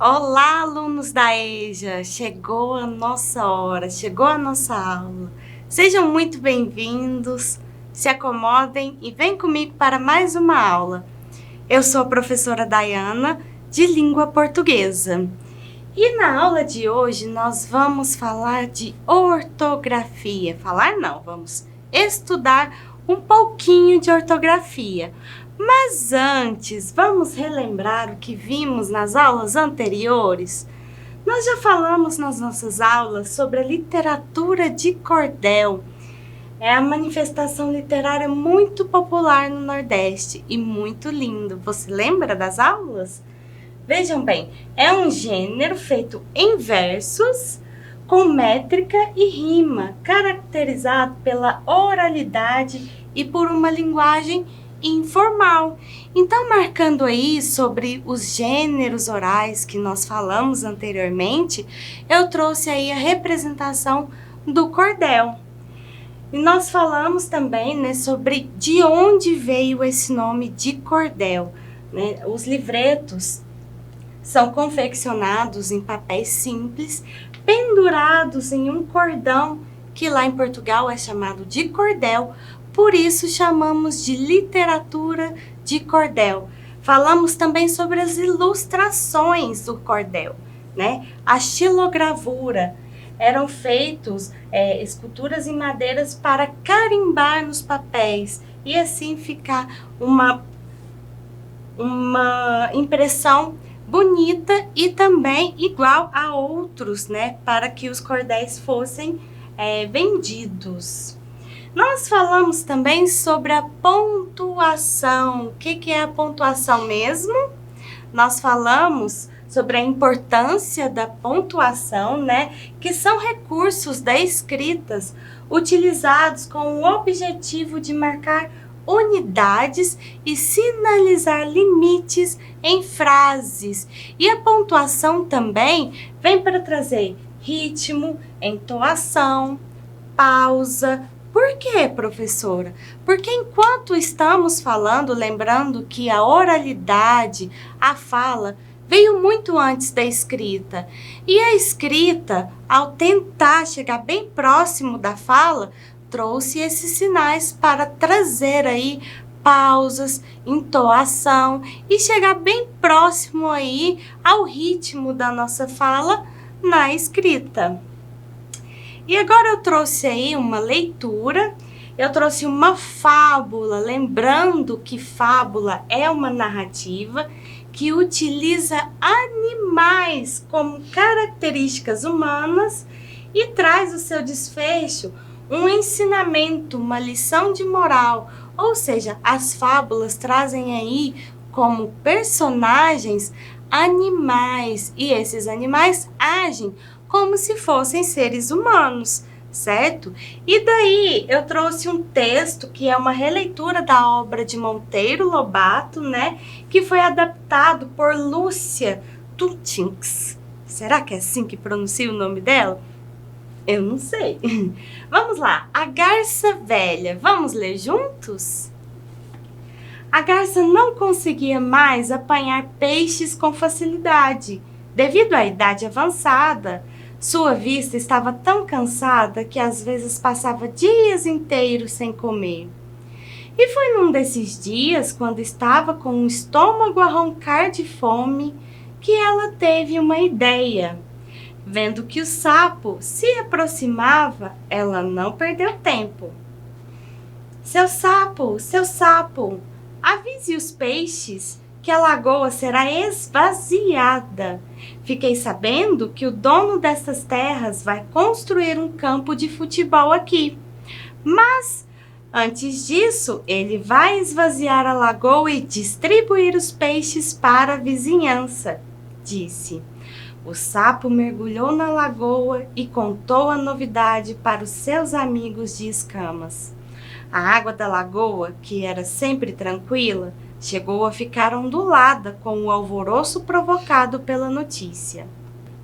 Olá, alunos da EJA! Chegou a nossa hora, chegou a nossa aula. Sejam muito bem-vindos, se acomodem e vem comigo para mais uma aula. Eu sou a professora Dayana, de Língua Portuguesa. E na aula de hoje nós vamos falar de ortografia. Vamos estudar um pouquinho de ortografia. Mas antes, vamos relembrar o que vimos nas aulas anteriores? Nós já falamos nas nossas aulas sobre a literatura de cordel. É a manifestação literária muito popular no Nordeste e muito lindo. Você lembra das aulas? Vejam bem, é um gênero feito em versos, com métrica e rima, caracterizado pela oralidade e por uma linguagem informal. Então, marcando aí sobre os gêneros orais que nós falamos anteriormente, eu trouxe aí a representação do cordel. E nós falamos também, né, sobre de onde veio esse nome de cordel, né? Os livretos são confeccionados em papéis simples, pendurados em um cordão, que lá em Portugal é chamado de cordel. Por isso chamamos de literatura de cordel. Falamos também sobre as ilustrações do cordel, né? A xilogravura. Eram feitos esculturas em madeiras para carimbar nos papéis e assim ficar uma impressão bonita e também igual a outros, né? Para que os cordéis fossem vendidos. Nós falamos também sobre a pontuação. O que é a pontuação mesmo? Nós falamos sobre a importância da pontuação, né? Que são recursos da escrita utilizados com o objetivo de marcar unidades e sinalizar limites em frases. E a pontuação também vem para trazer ritmo, entoação, pausa. Por quê, professora? Porque enquanto estamos falando, lembrando que a oralidade, a fala, veio muito antes da escrita. E a escrita, ao tentar chegar bem próximo da fala, trouxe esses sinais para trazer aí pausas, entoação e chegar bem próximo aí ao ritmo da nossa fala na escrita. E agora eu trouxe aí uma leitura, eu trouxe uma fábula, lembrando que fábula é uma narrativa que utiliza animais como características humanas e traz o seu desfecho um ensinamento, uma lição de moral. Ou seja, as fábulas trazem aí como personagens animais e esses animais agem como se fossem seres humanos, certo? E daí eu trouxe um texto que é uma releitura da obra de Monteiro Lobato, né? Que foi adaptado por Lúcia Tutins. Será que é assim que pronuncia o nome dela? Eu não sei. Vamos lá. A Garça Velha. Vamos ler juntos? A garça não conseguia mais apanhar peixes com facilidade. Devido à idade avançada, sua vista estava tão cansada que às vezes passava dias inteiros sem comer. E foi num desses dias, quando estava com o estômago a roncar de fome, que ela teve uma ideia. Vendo que o sapo se aproximava, ela não perdeu tempo. Seu sapo, avise os peixes que a lagoa será esvaziada. Fiquei sabendo que o dono dessas terras vai construir um campo de futebol aqui. Mas, antes disso, ele vai esvaziar a lagoa e distribuir os peixes para a vizinhança, disse. O sapo mergulhou na lagoa e contou a novidade para os seus amigos de escamas. A água da lagoa, que era sempre tranquila, chegou a ficar ondulada com o alvoroço provocado pela notícia.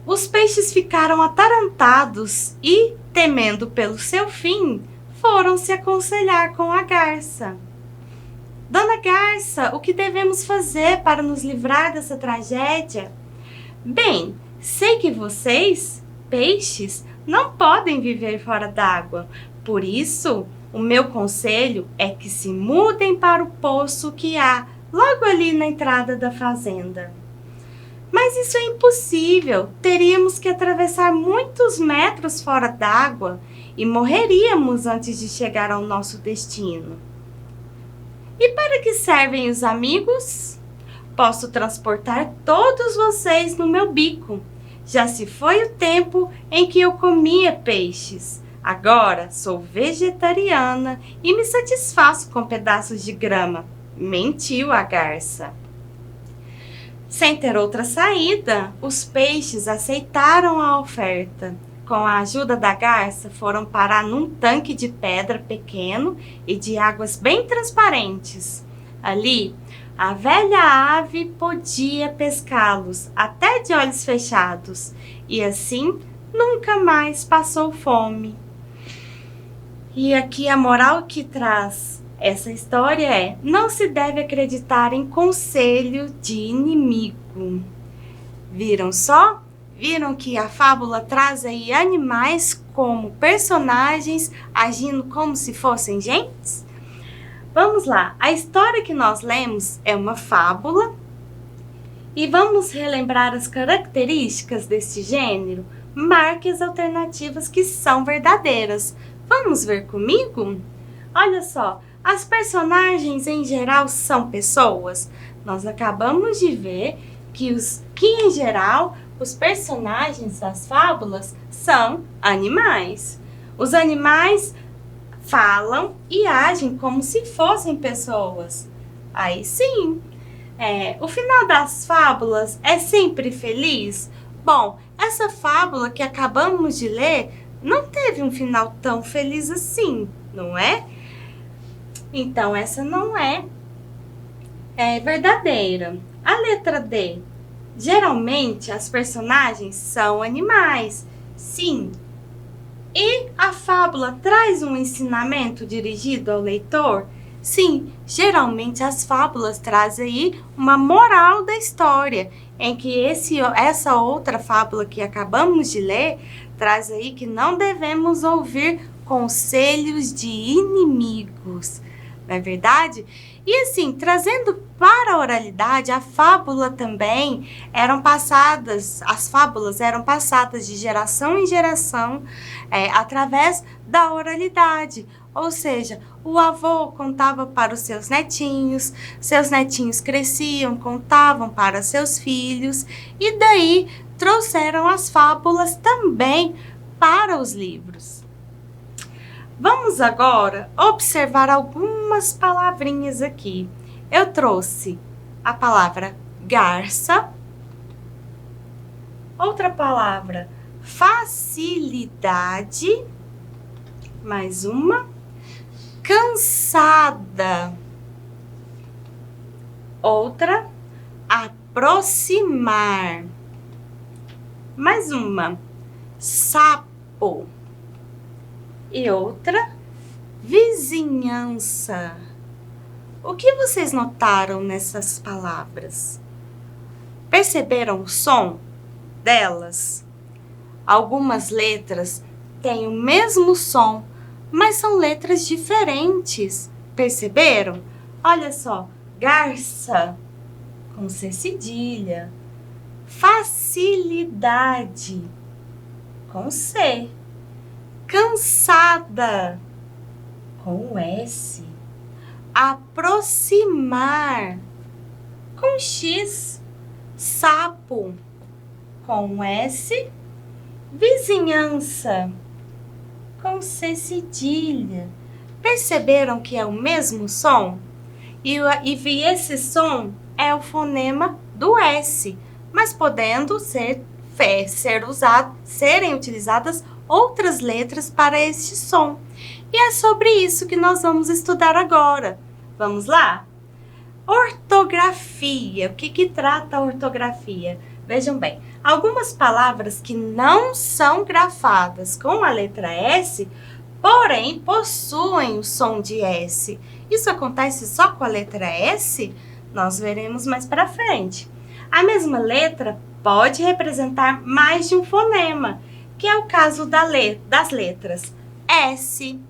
Os peixes ficaram atarantados e, temendo pelo seu fim, foram se aconselhar com a garça. Dona Garça, o que devemos fazer para nos livrar dessa tragédia? Bem, sei que vocês, peixes, não podem viver fora d'água. Por isso, o meu conselho é que se mudem para o poço que há logo ali na entrada da fazenda. Mas isso é impossível. Teríamos que atravessar muitos metros fora d'água e morreríamos antes de chegar ao nosso destino. E para que servem os amigos? Posso transportar todos vocês no meu bico. Já se foi o tempo em que eu comia peixes. Agora sou vegetariana e me satisfaço com pedaços de grama. Mentiu a garça. Sem ter outra saída, os peixes aceitaram a oferta. Com a ajuda da garça, foram parar num tanque de pedra pequeno e de águas bem transparentes. Ali, a velha ave podia pescá-los, até de olhos fechados, e assim nunca mais passou fome. E aqui a moral que traz essa história é: não se deve acreditar em conselho de inimigo. Viram só? Viram que a fábula traz aí animais como personagens agindo como se fossem gentes? Vamos lá, a história que nós lemos é uma fábula e vamos relembrar as características deste gênero, marque as alternativas que são verdadeiras. Vamos ver comigo? Olha só, as personagens em geral são pessoas. Nós acabamos de ver que em geral os personagens das fábulas são animais. Os animais falam e agem como se fossem pessoas. Aí sim. O final das fábulas é sempre feliz? Bom, essa fábula que acabamos de ler não teve um final tão feliz assim, não é? Então, essa não é verdadeira. A letra D. Geralmente, as personagens são animais. Sim. E a fábula traz um ensinamento dirigido ao leitor? Sim, geralmente as fábulas trazem aí uma moral da história, em que essa outra fábula que acabamos de ler traz aí que não devemos ouvir conselhos de inimigos. Não é verdade? E assim, trazendo para a oralidade, a fábula também as fábulas eram passadas de geração em geração através da oralidade. Ou seja, o avô contava para os seus netinhos cresciam, contavam para seus filhos, e daí trouxeram as fábulas também para os livros. Vamos agora observar algumas palavrinhas aqui. Eu trouxe a palavra garça, outra palavra facilidade, mais uma, cansada, outra, aproximar, mais uma, sapo, e outra, vizinhança. O que vocês notaram nessas palavras? Perceberam o som delas? Algumas letras têm o mesmo som, mas são letras diferentes. Perceberam? Olha só, garça com C cedilha, facilidade com C, cansada com S, aproximar com X, sapo com S, vizinhança com C cedilha. Perceberam que é o mesmo som? E esse som é o fonema do S, mas podendo serem utilizadas outras letras para este som. E é sobre isso que nós vamos estudar agora. Vamos lá? Ortografia. O que trata a ortografia? Vejam bem, algumas palavras que não são grafadas com a letra S, porém possuem o som de S. Isso acontece só com a letra S? Nós veremos mais para frente. A mesma letra pode representar mais de um fonema, que é o caso das letras S,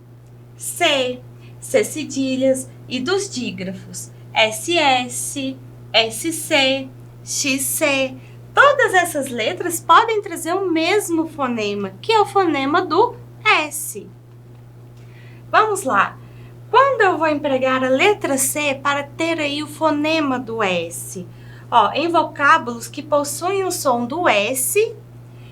C, C cedilhas e dos dígrafos SS, SC, XC. Todas essas letras podem trazer o mesmo fonema, que é o fonema do S. Vamos lá. Quando eu vou empregar a letra C para ter aí o fonema do S? Ó, em vocábulos que possuem o som do S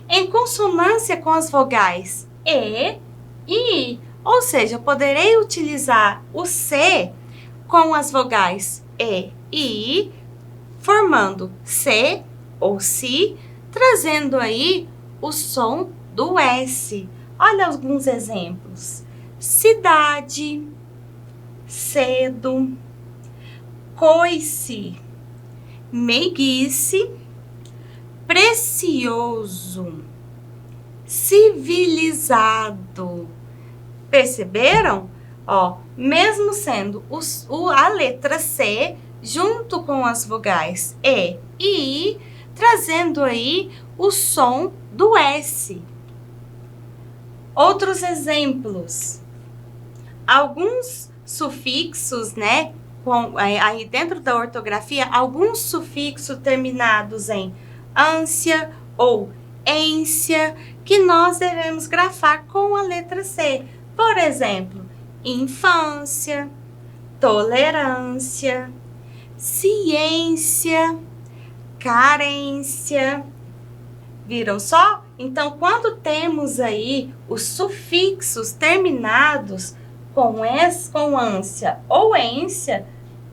em consonância com as vogais E e I. Ou seja, eu poderei utilizar o C com as vogais E e I, formando C ou Si, trazendo aí o som do S. Olha alguns exemplos. Cidade, cedo, coice, meiguice, precioso, civilizado. Perceberam? Ó, mesmo sendo a letra C junto com as vogais E e I, trazendo aí o som do S. Outros exemplos. Alguns sufixos, né? Aí dentro da ortografia, alguns sufixos terminados em ânsia ou ência, que nós devemos grafar com a letra C. Por exemplo, infância, tolerância, ciência, carência. Viram só? Então, quando temos aí os sufixos terminados com ânsia ou ência,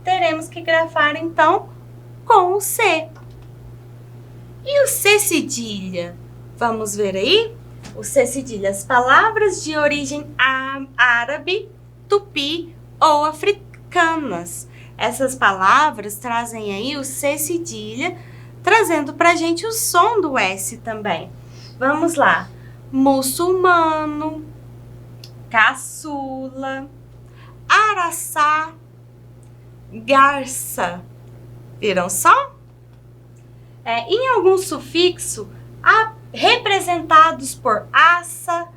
teremos que grafar, então, com o C. E o C cedilha? Vamos ver aí? O C cedilha, as palavras de origem árabe, tupi ou africanas. Essas palavras trazem aí o C cedilha, trazendo pra gente o som do S também. Vamos lá. Muçulmano, caçula, araçá, garça. Viram só? Em alguns sufixos representados por aça,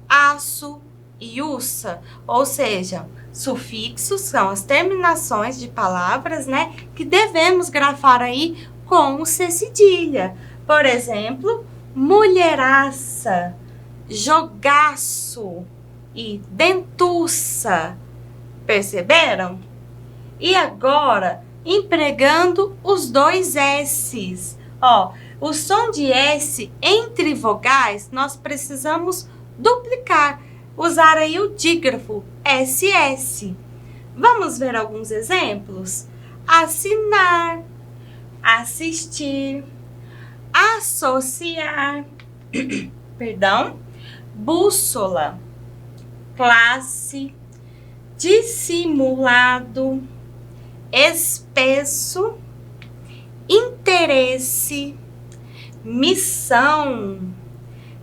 aço e uça, ou seja, sufixos são as terminações de palavras, né, que devemos grafar aí com o C cedilha. Por exemplo, mulheraça, jogaço e dentuça. Perceberam? E agora, empregando os dois S's. Ó, o som de S entre vogais, nós precisamos duplicar, usar aí o dígrafo SS. Vamos ver alguns exemplos? Assinar, assistir, associar, perdão, bússola, classe, dissimulado, espesso, interesse, missão,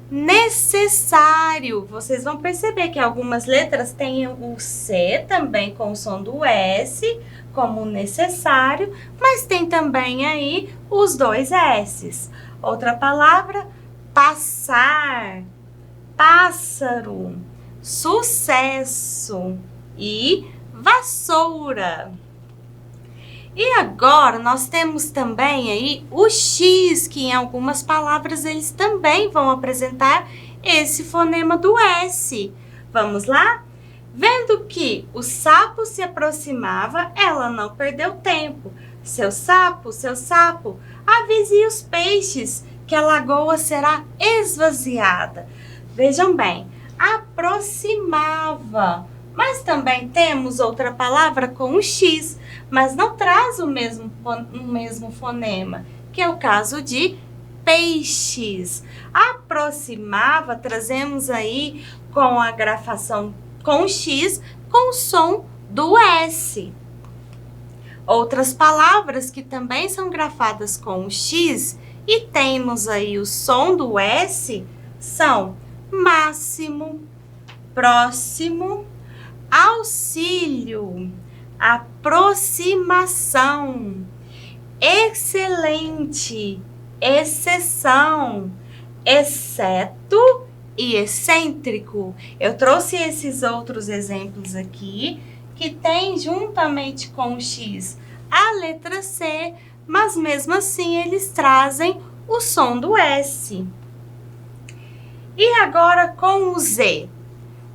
necessário. Vocês vão perceber que algumas letras têm o C também com o som do S, como necessário, mas tem também aí os dois S's. Outra palavra, passar, pássaro, sucesso e vassoura. E agora nós temos também aí o X, que em algumas palavras eles também vão apresentar esse fonema do S. Vamos lá? Vendo que o sapo se aproximava, ela não perdeu tempo. Seu sapo, avise os peixes que a lagoa será esvaziada. Vejam bem, aproximava. Mas também temos outra palavra com o X, mas não traz o mesmo fonema, que é o caso de peixes. Aproximava, trazemos aí com a grafação com o X, com o som do S. Outras palavras que também são grafadas com o X e temos aí o som do S são máximo, próximo, auxílio, aproximação, excelente exceção, exceto e excêntrico. Eu trouxe esses outros exemplos aqui, que tem juntamente com o X a letra C, mas mesmo assim eles trazem o som do S. E agora com o Z.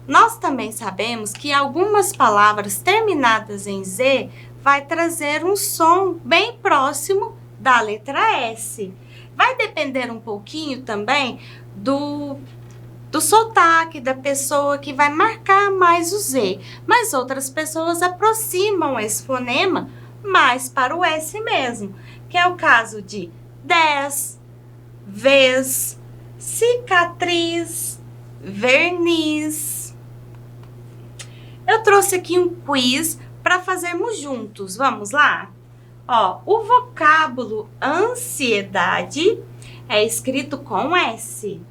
Nós também sabemos que algumas palavras terminadas em Z vai trazer um som bem próximo da letra S. Vai depender um pouquinho também do sotaque da pessoa que vai marcar mais o Z, mas outras pessoas aproximam esse fonema mais para o S mesmo, que é o caso de 10, vez, cicatriz, verniz. Eu trouxe aqui um quiz para fazermos juntos, vamos lá? Ó, o vocábulo ansiedade é escrito com S.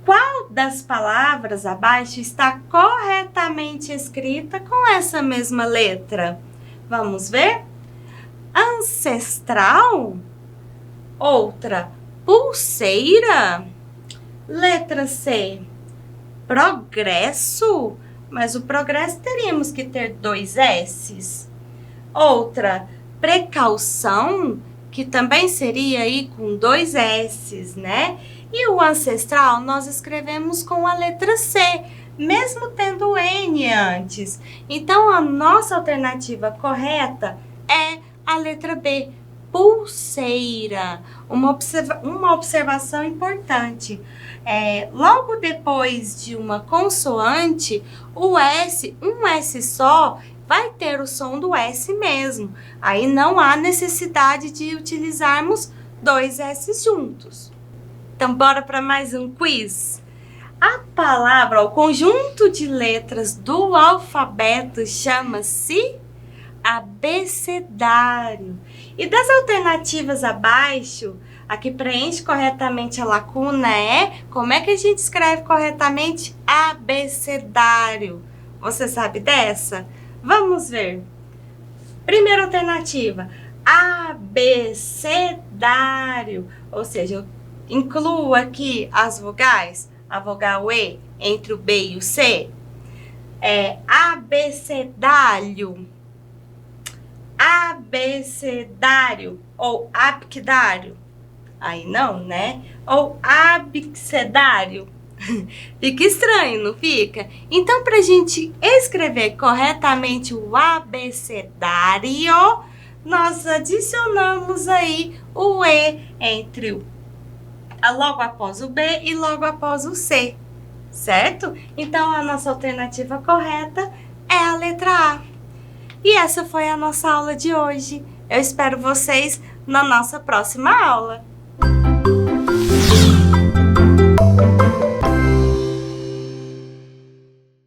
Qual das palavras abaixo está corretamente escrita com essa mesma letra? Vamos ver? Ancestral? Outra, pulseira? Letra C, progresso? Mas o progresso teríamos que ter 2 S's. Outra, precaução? Que também seria aí com 2 S's, né? E o ancestral nós escrevemos com a letra C, mesmo tendo N antes. Então, a nossa alternativa correta é a letra B, pulseira. Uma observação importante. Logo depois de uma consoante, o S, um S só, vai ter o som do S mesmo. Aí não há necessidade de utilizarmos 2 S juntos. Então, bora para mais um quiz? A palavra, o conjunto de letras do alfabeto chama-se abecedário. E das alternativas abaixo, a que preenche corretamente a lacuna como é que a gente escreve corretamente abecedário? Você sabe dessa? Vamos ver. Primeira alternativa, abecedário, ou seja, eu incluo aqui as vogais, a vogal E entre o B e o C. Abecedário, abecedário ou abecedário. Aí não, né? Ou abecedário. Fica estranho, não fica? Então, para a gente escrever corretamente o abecedário, nós adicionamos aí o E entre logo após o B e logo após o C, certo? Então, a nossa alternativa correta é a letra A. E essa foi a nossa aula de hoje. Eu espero vocês na nossa próxima aula.